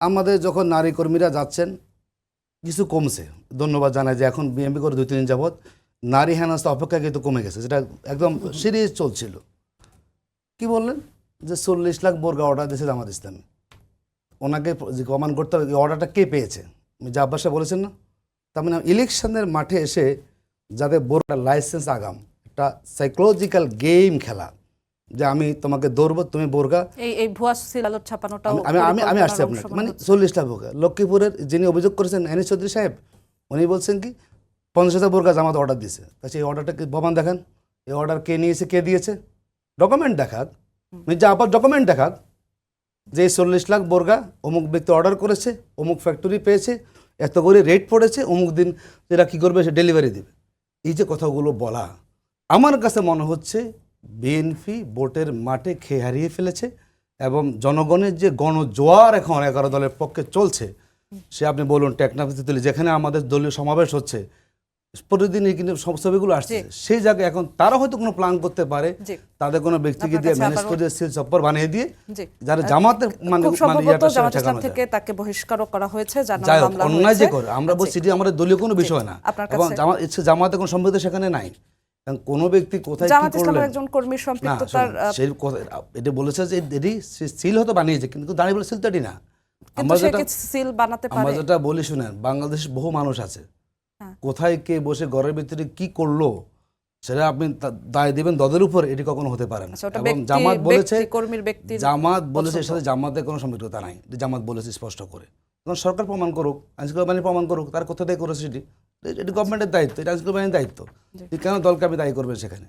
আমাদের যখন নারী কর্মীরা যাচ্ছেন কিছু কমছে, ধন্যবাদ জানাই যে এখন বিএমপি করে 2-3 দিন যাবৎ নারী হেনস্থা অপেক্ষাকৃত কমে গেছে, যেটা একদম সিরিয়াস চলছিল। কি বললেন যে 40 লাখ বোরকা অর্ডার দিয়েছে জামাত ইসলামী, ওনাকে যে কমান করতে হবে অর্ডারটা কে পেয়েছে, যা আব্বাস সাহেব বলেছেন না, তার মানে ইলেকশনের মাঠে এসে যাদের বোরকা লাইসেন্স আগাম একটা সাইকোলজিক্যাল গেম খেলা, যে আমি তোমাকে দৌড়বো তুমি বোরকা, এই ভুয়া সিলালত ছাপানোটাও আমি আসছি আপনাকে, মানে 40 লাখ বোরকা। লক্ষ্মীপুরের যিনি অভিযোগ করেছেন এনএস চৌধুরী সাহেব, উনি বলছেন কি 50,000 বোরকা জামাত অর্ডার দিয়েছে। তাছাড়া এই অর্ডারটা কি প্রমাণ দেখান, এই অর্ডার কে নিয়েছে, কে দিয়েছে, ডকুমেন্ট দেখাক, যা আবার ডকুমেন্ট দেখাক যে 40 লাখ বোরকা অমুক ব্যক্তি অর্ডার করেছে, অমুক ফ্যাক্টরি পেয়েছে, এত করে রেট পড়েছে, অমুক দিন এরা কী করবে সে ডেলিভারি দেবে। এই যে কথাগুলো বলা, আমার কাছে মনে হচ্ছে বিএনপি ভোটের মাঠে খেয়ে হারিয়ে ফেলেছে এবং জনগণের যে গণজোয়ার এখন 11 দলের পক্ষে চলছে, সে আপনি বলুন টেকনাফিতে তুলে যেখানে আমাদের দলীয় সমাবেশ হচ্ছে প্রতিদিন কিন্তু ছবিগুলো আসছে, সেই জায়গায় এখন তারা হয়তো কোনো প্ল্যান করতে পারে, তাদের কোনো ব্যক্তিকে দিয়ে ম্যানেজ করে সিল চপ্পর বানিয়ে দিয়ে যারা জামাতে মানে জামাত ইসলাম থেকে তাকে বহিষ্কারও করা হয়েছে, অন্যায় যে করে আমরা বলছি এটি আমাদের দলীয় কোনো বিষয় না, এবং জামাতে কোনো সম্পৃক্ত সেখানে নাই। কোনো ব্যক্তি কোথায় কি করলেন একজন কর্মীর সম্পৃক্ততার সেই এটা বলেছে যে এটি সিল হয়তো বানিয়েছে, কিন্তু দাঁড়িয়ে বলে সিল তো এটি না। আমরা যেটা বলি শুনেন, বাংলাদেশ বহু মানুষ আছে, কোথায় কে বসে ঘরের ভিতরে কি করলো সেটা আপনি দায় দিবেন দলের উপর, এটি কখনো হতে পারে না। এবং জামাত বলেছে এর সাথে জামাতের কোনো সম্পৃক্ততা নাই, জামাত বলেছে স্পষ্ট করে। তখন সরকার প্রমাণ করুক, আইনশৃঙ্খলা বাহিনী প্রমাণ করুক তার কোথা থেকে করেছে, এটি গভর্নমেন্টের দায়িত্ব, এটা আইনশৃঙ্খলা বাহিনীর দায়িত্ব। কেন দলকে আপনি দায়ী করবেন সেখানে?